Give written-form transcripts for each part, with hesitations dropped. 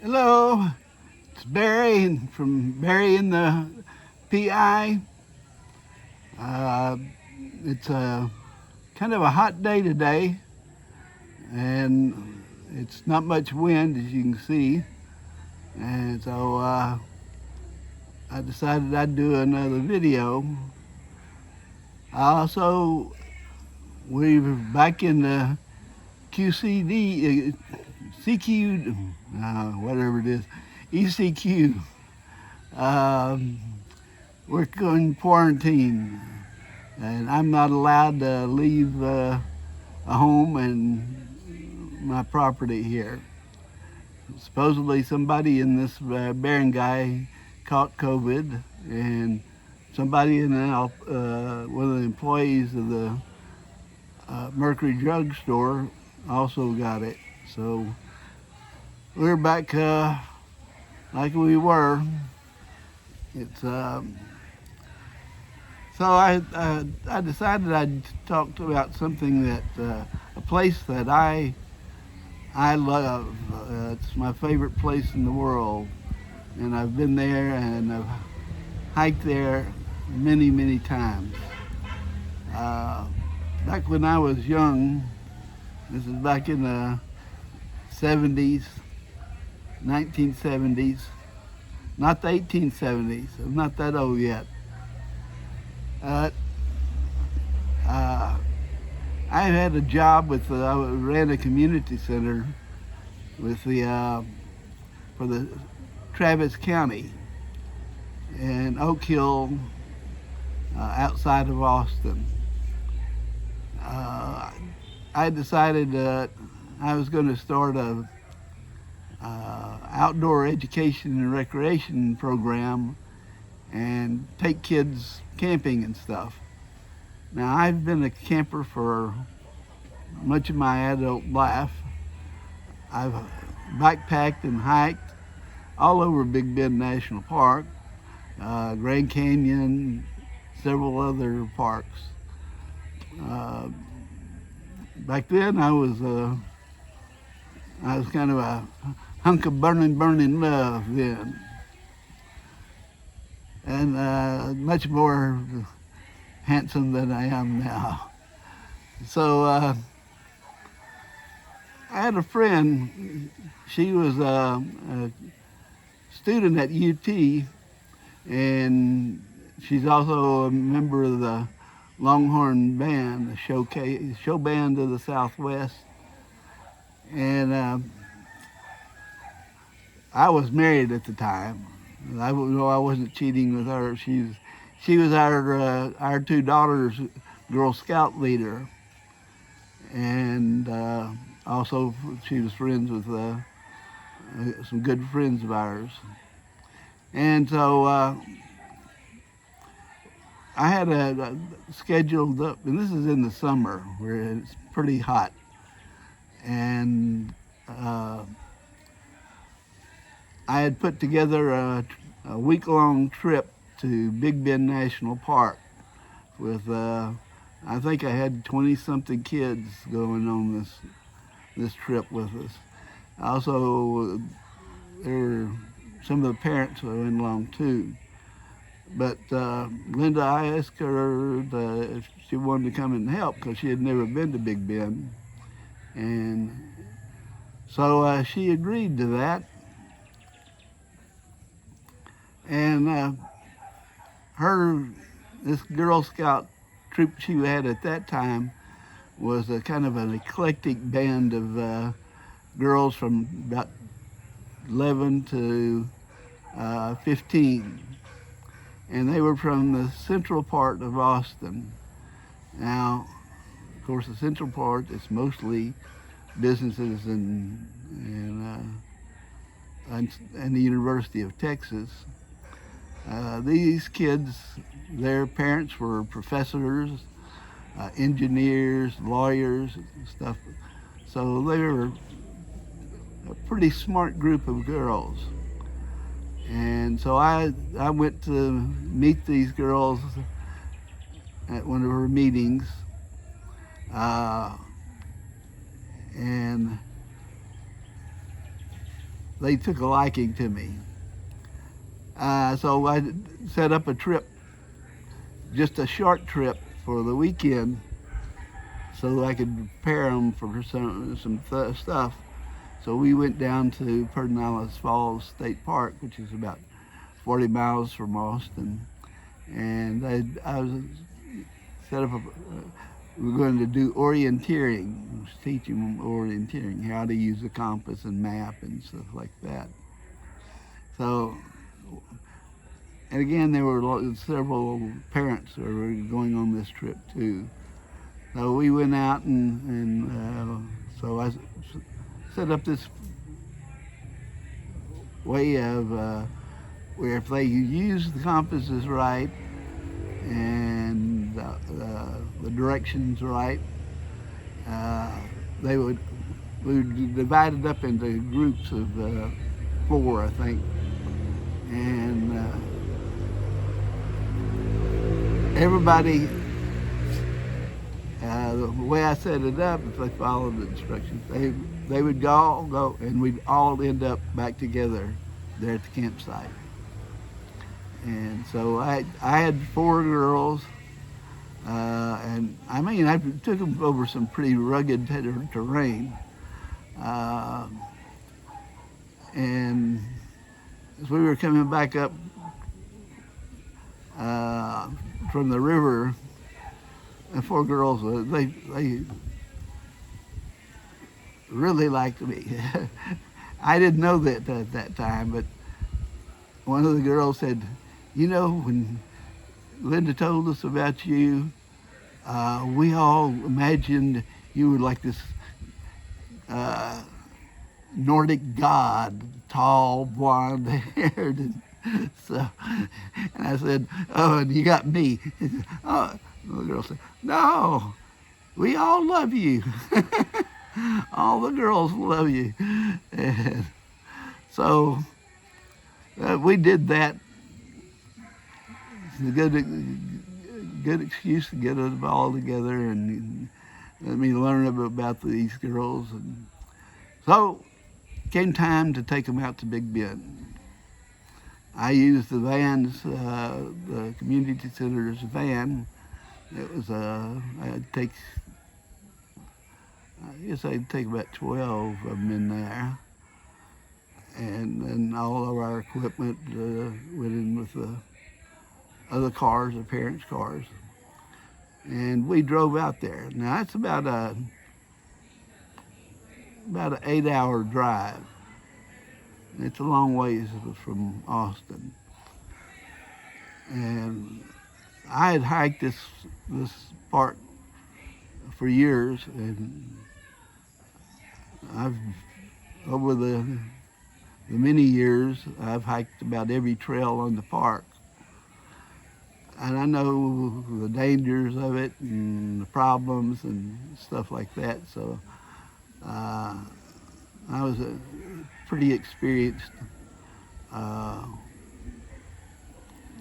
Hello, it's Barry from Barry in the PI. Uh, it's a kind of a hot day today, and it's not much wind as you can see. And so I decided I'd do another video. Also, we're back in the QCD, CQ, whatever it is, ECQ. Um, we're going quarantine, and I'm not allowed to leave a home and my property here. Supposedly, somebody in this Barron guy caught COVID, and somebody in one of the employees of the Mercury Drug Store also got it. So we're back like we were. It's So I decided I'd talk about something that a place that I love. It's my favorite place in the world, and I've been there and I've hiked there many times. Uh, Back when I was young, this is back in the 70s, 1970s, not the 1870s. I'm not that old yet. Uh, uh, I had a job with I ran a community center with the for the Travis County in Oak Hill, outside of Austin. Uh, I decided that I was going to start a outdoor education and recreation program and take kids camping and stuff. Now I've been a camper for much of my adult life. I've backpacked and hiked all over Big Bend National Park, Grand Canyon, several other parks. Uh, Back then I was kind of a hunk of burning love then, and much more handsome than I am now. So I had a friend. She was a student at UT, and she's also a member of the Longhorn Band, the show band of the Southwest. And I was married at the time. I wasn't cheating with her. She was our two daughters' Girl Scout leader, and also she was friends with some good friends of ours. And so I had a scheduled up, and this is in the summer where it's pretty hot, and I had put together a week-long trip to Big Bend National Park with I think I had 20-something kids going on this trip with us. Also, there were some of the parents who went along too. But Linda, I asked her if she wanted to come and help because she had never been to Big Bend, and so she agreed to that. And this Girl Scout troop she had at that time was a kind of an eclectic band of girls from about 11 to 15. And they were from the central part of Austin. Now, of course, the central part is mostly businesses and the University of Texas. These kids, their parents were professors, engineers, lawyers, and stuff. So they were a pretty smart group of girls. And so I went to meet these girls at one of her meetings, and they took a liking to me. So I set up a trip, just a short trip for the weekend, so that I could prepare them for some stuff. So we went down to Pedernales Falls State Park, which is about 40 miles from Austin, and I was set up we were going to do orienteering, teaching them orienteering, how to use a compass and map and stuff like that. So, and again, there were several parents who were going on this trip too. So we went out and so I set up this way of where if they use the compasses right and the directions right, we would divide it up into groups of 4, I think, and everybody. The way I set it up, if they followed the instructions, they would go, and we'd all end up back together there at the campsite. And so I had 4 girls, and I mean I took them over some pretty rugged terrain, and as we were coming back up from the river. And 4 girls, they really liked me. I didn't know that at that time, but one of the girls said, you know, when Linda told us about you, we all imagined you were like this Nordic god, tall, blonde-haired. And I said, oh, and you got me. Oh, the girl said, no, we all love you. All the girls love you. And so we did that. It's a good excuse to get us all together and let me learn about these girls. And so it came time to take them out to Big Bend. I used the vans, the community center's van. It was I guess I'd take about 12 of them in there, and then all of our equipment went in with the other cars, the parents' cars, and we drove out there. Now that's about an 8-hour drive. It's a long ways from Austin, and I had hiked this park for years, and I've over the many years I've hiked about every trail on the park, and I know the dangers of it and the problems and stuff like that. So I was a pretty experienced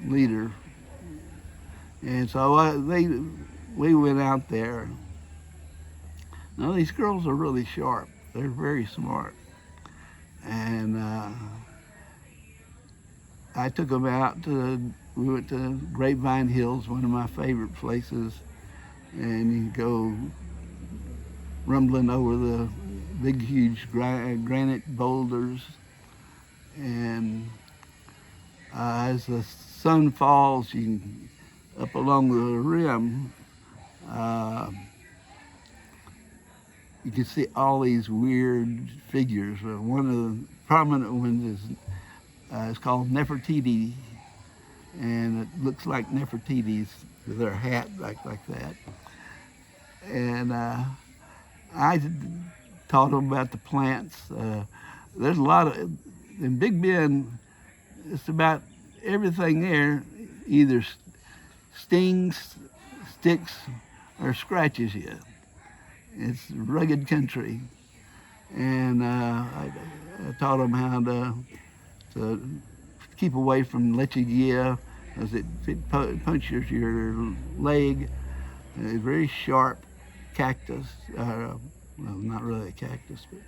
leader. And so we went out there. Now these girls are really sharp. They're very smart. And I took them out we went to Grapevine Hills, one of my favorite places. And you go rumbling over the big, huge granite boulders. And as the sun falls, up along the rim, you can see all these weird figures. One of the prominent ones is called Nefertiti, and it looks like Nefertiti's with their hat like that. And I taught them about the plants. There's a lot of, in Big Bend, it's about everything there either stings, sticks, or scratches you. It's rugged country. And I taught them how to keep away from lechuguilla, because it punctures your leg. A very sharp cactus, well, not really a cactus, but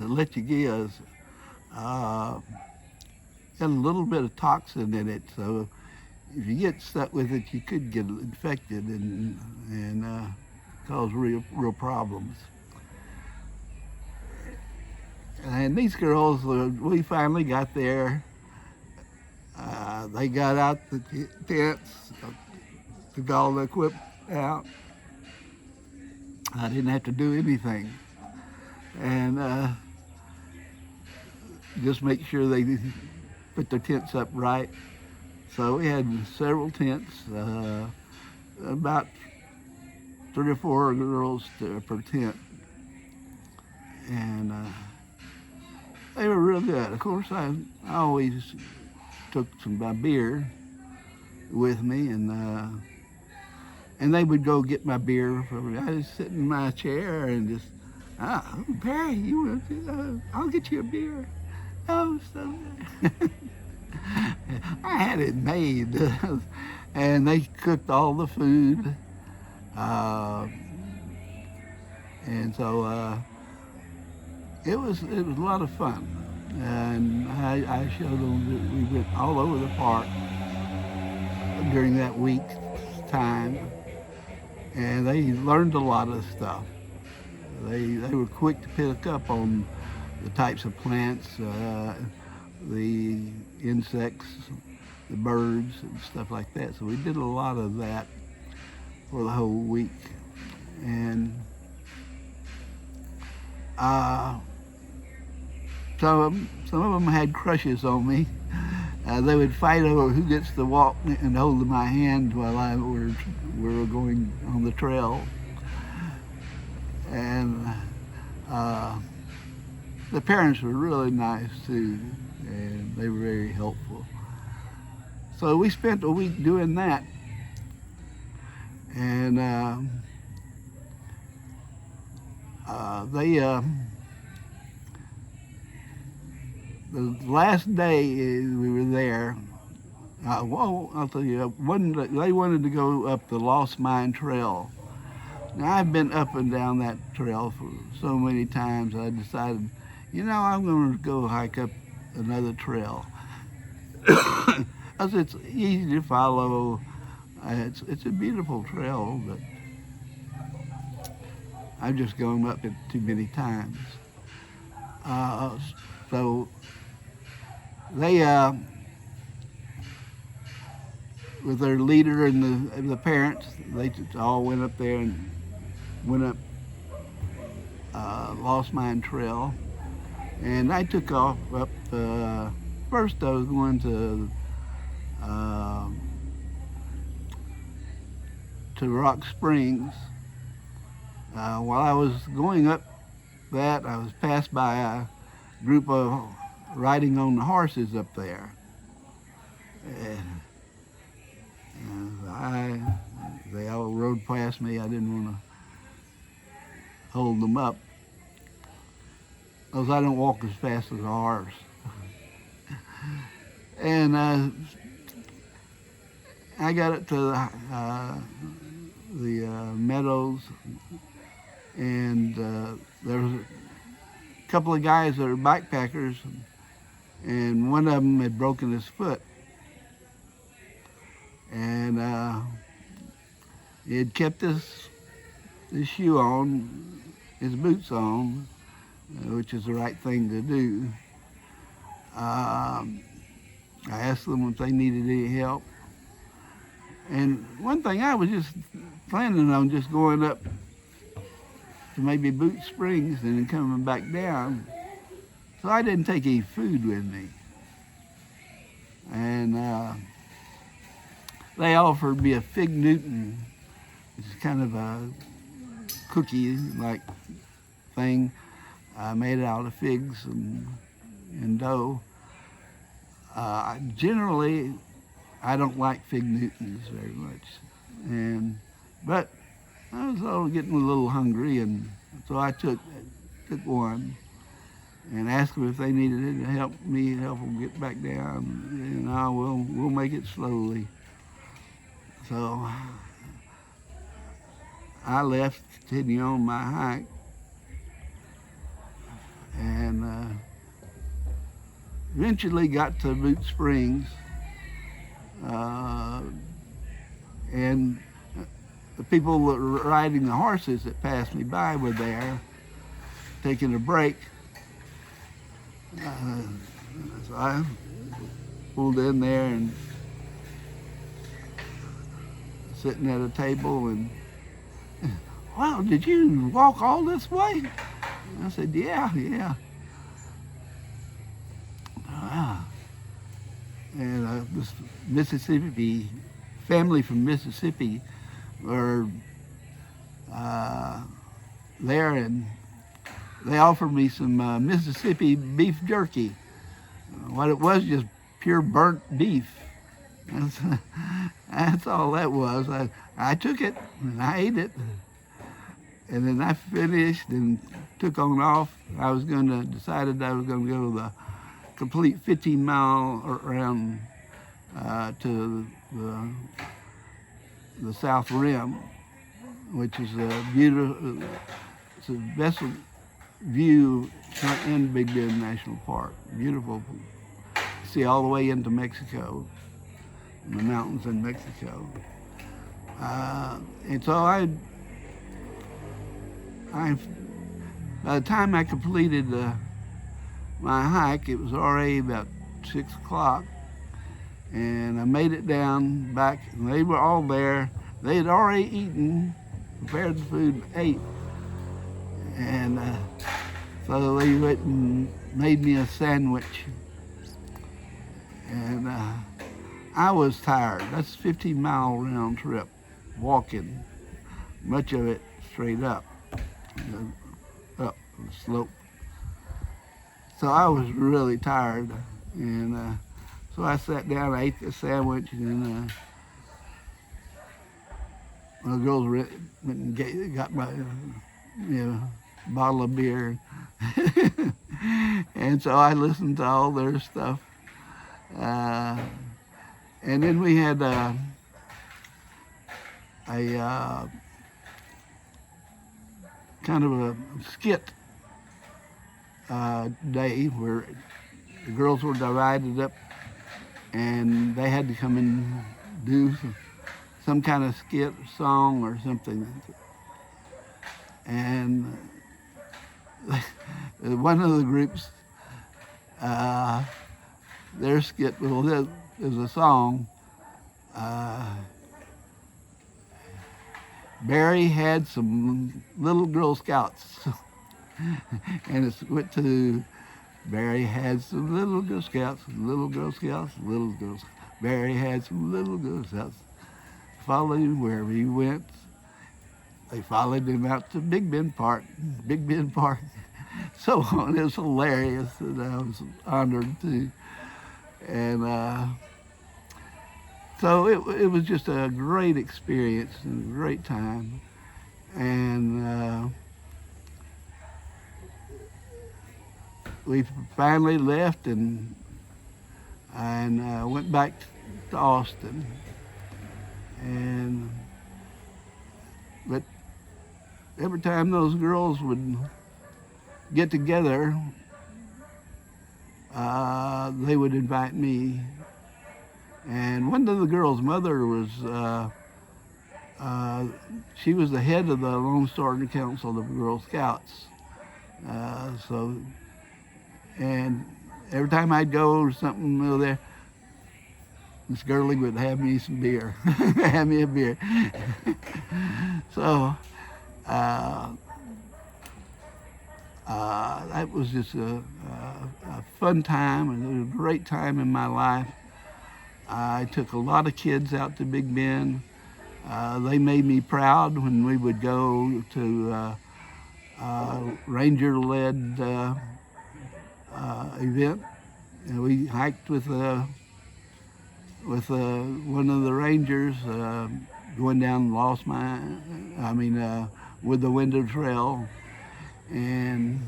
lechuguillas had a little bit of toxin in it, so if you get stuck with it, you could get infected and cause real problems. And these girls, we finally got there. They got out the tents, took all the equipment out. I didn't have to do anything. And just make sure they put their tents up right. So we had several tents, about 3 or 4 girls per tent. And they were real good. Of course, I always took some my beer with me, and they would go get my beer. I was sitting in my chair and just, Perry, you want I'll get you a beer. Oh, so I had it made, and they cooked all the food, and so it was a lot of fun. And I showed them that we went all over the park during that week's time, and they learned a lot of stuff. They were quick to pick up on the types of plants, the insects, the birds, and stuff like that. So we did a lot of that for the whole week. And some of them had crushes on me. They would fight over who gets to walk and hold my hand while we were going on the trail. And the parents were really nice too, and they were very helpful. So we spent a week doing that. And the last day we were there, well, I'll tell you, they wanted to go up the Lost Mine Trail. Now, I've been up and down that trail for so many times, I decided, I'm going to go hike up another trail. Because it's easy to follow. It's a beautiful trail, but I've just gone up it too many times. So they, with their leader and the parents, they all went up there and went up Lost Mine Trail. And I took off up, first I was going to Rock Springs. While I was going up that, I was passed by a group of riding on the horses up there. And they all rode past me. I didn't want to hold them up, because I don't walk as fast as a horse. And I got up to the meadows, and there was a couple of guys that were backpackers, and one of them had broken his foot. And he had kept his shoe on, his boots on, which is the right thing to do. I asked them if they needed any help. And one thing, I was just planning on just going up to maybe Boot Springs and then coming back down. So I didn't take any food with me. And they offered me a Fig Newton, which is kind of a cookie-like thing made out of figs and dough. Generally, I don't like Fig Newtons very much, but I was all getting a little hungry, and so I took one and asked them if they needed it to help them get back down. And we'll make it slowly. So I left, continuing on my hike, and eventually got to Boot Springs, uh, and the people that were riding the horses that passed me by were there, taking a break. So I pulled in there and sitting at a table and, wow, did you walk all this way? I said, yeah. Ah. And this Mississippi, family from Mississippi were there, and they offered me some Mississippi beef jerky. What it was, just pure burnt beef. That's all that was. I took it and I ate it. And then I finished and took on off. Decided I was going to go the complete 15-mile around to the South Rim, which is a beautiful, it's the best view in Big Bend National Park. Beautiful. See all the way into Mexico, the mountains in Mexico. And so I by the time I completed my hike, it was already about 6 o'clock, and I made it down back, and they were all there. They had already eaten, prepared the food, ate, and so they went and made me a sandwich, and I was tired. That's a 15-mile round trip, walking, much of it straight up the slope. So I was really tired, and so I sat down, I ate the sandwich, and the girls went and got my bottle of beer. And so I listened to all their stuff. And then we had a kind of a skit day where the girls were divided up and they had to come and do some kind of skit, song, or something. And one of the groups, their skit, well, there's a song. Barry had some little Girl Scouts. And it went to, Barry had some little Girl Scouts, little Girl Scouts, little Girl Scouts. Barry had some little Girl Scouts. Followed him wherever he went. They followed him out to Big Bend Park, so on. It was hilarious, and I was honored too. And so it was just a great experience and a great time. And we finally left and went back to Austin. But every time those girls would get together, they would invite me. And one of the girls' mother was, she was the head of the Lone Star Council of Girl Scouts. And every time I'd go or something over there, Miss Gurley would have me some beer, have me a beer. So that was just a fun time, and it was a great time in my life. I took a lot of kids out to Big Bend. They made me proud when we would go to ranger-led event. And we hiked with one of the rangers going down with the Window Trail, and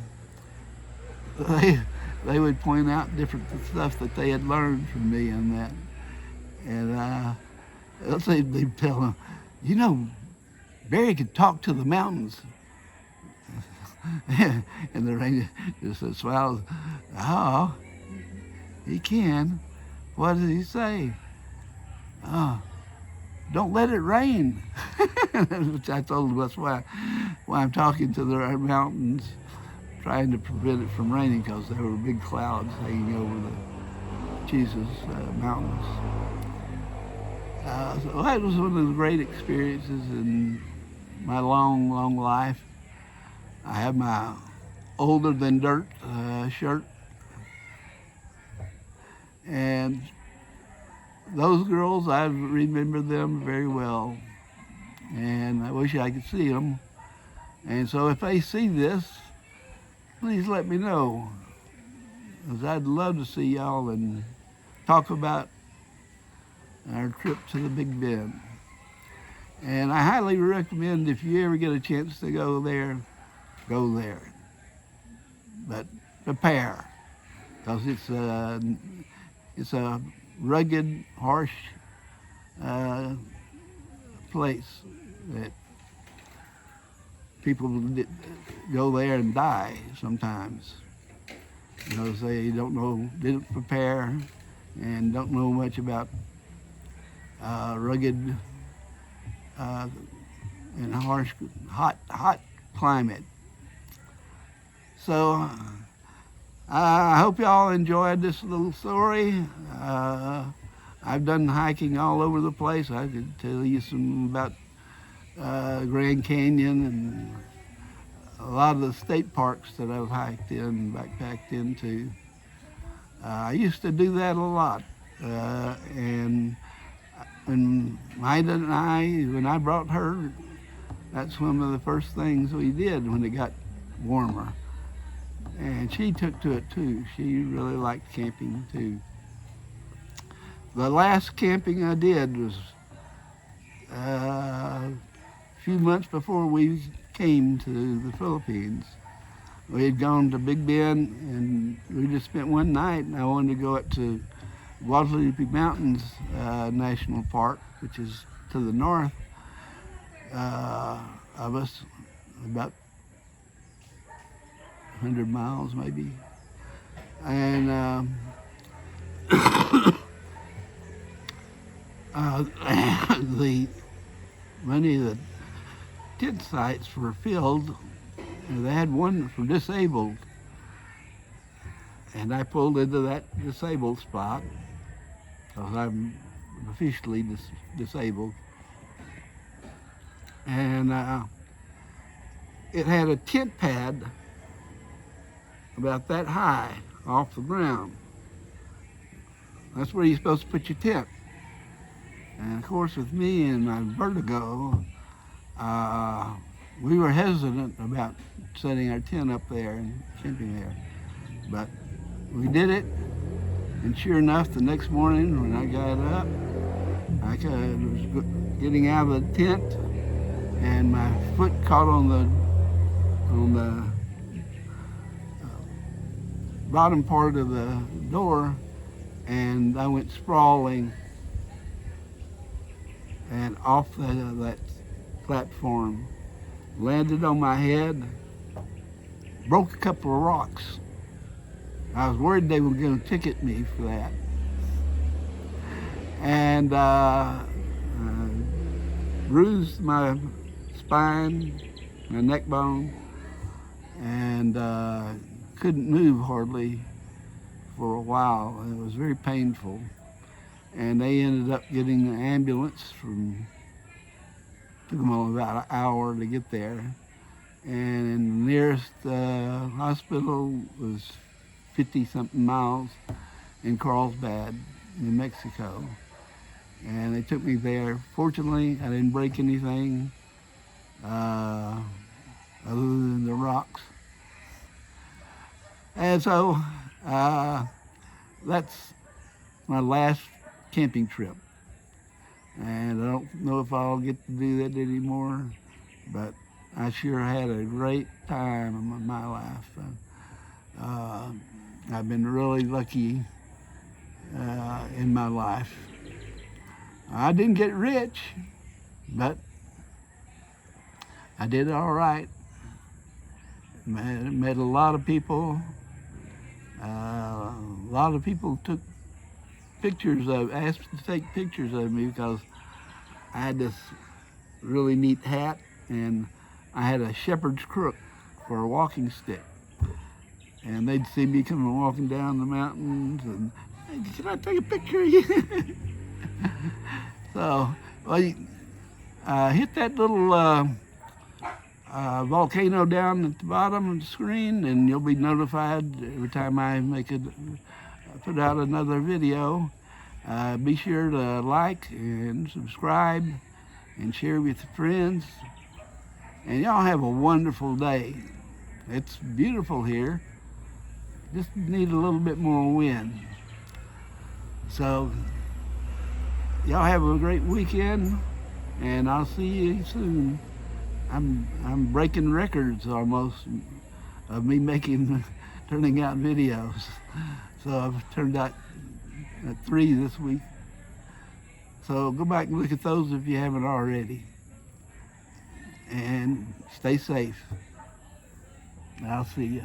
they would point out different stuff that they had learned from me in that. And they'd tell them, you know, Barry could talk to the mountains. And the ranger just smiled, oh, He can. What does he say? Don't let it rain. Which I told him that's why I'm talking to the mountains, trying to prevent it from raining, because there were big clouds hanging over the Jesus mountains. So that was one of the great experiences in my long, long life. I have my Older Than Dirt shirt, and those girls, I remember them very well, and I wish I could see them. And so if they see this, please let me know, because I'd love to see y'all and talk about our trip to the Big Bend. And I highly recommend, if you ever get a chance to go there, go there. But prepare, because it's a rugged, harsh place that people go there and die sometimes, because they didn't prepare and don't know much about rugged and harsh, hot climate. So I hope y'all enjoyed this little story. I've done hiking all over the place. I could tell you some about Grand Canyon and a lot of the state parks that I've hiked in, backpacked into. I used to do that a lot. And when Maida and when I brought her, that's one of the first things we did when it got warmer. And she took to it too. She really liked camping too. The last camping I did was a few months before we came to the Philippines. We had gone to Big Bend, and we just spent one night, and I wanted to go up to Guadalupe Mountains National Park, which is to the north of us, about 100 miles maybe. And many of the tent sites were filled, and they had one for disabled. And I pulled into that disabled spot, because I'm officially disabled. And it had a tent pad about that high off the ground. That's where you're supposed to put your tent. And of course, with me and my vertigo, we were hesitant about setting our tent up there and camping there. But we did it, and sure enough, the next morning when I got up, I was getting out of the tent, and my foot caught on the bottom part of the door, and I went sprawling and off that platform, landed on my head, broke a couple of rocks. I was worried they were going to ticket me for that. And bruised my spine, my neck bone, and couldn't move hardly for a while. It was very painful. And they ended up getting an ambulance took them about an hour to get there. And the nearest hospital was 50-something miles in Carlsbad, New Mexico. And they took me there. Fortunately, I didn't break anything other than the rocks. And so that's my last camping trip. And I don't know if I'll get to do that anymore, but I sure had a great time in my life. I've been really lucky in my life. I didn't get rich, but I did all right. Met a lot of people A lot of people took asked to take pictures of me because I had this really neat hat and I had a shepherd's crook for a walking stick. And they'd see me coming walking down the mountains and, hey, can I take a picture of you? So, well, hit that little volcano down at the bottom of the screen and you'll be notified every time I put out another video. Be sure to like and subscribe and share with your friends. And y'all have a wonderful day. It's beautiful here. Just need a little bit more wind. So y'all have a great weekend and I'll see you soon. I'm breaking records almost of me turning out videos. So I've turned out 3 this week. So go back and look at those if you haven't already. And stay safe. I'll see you.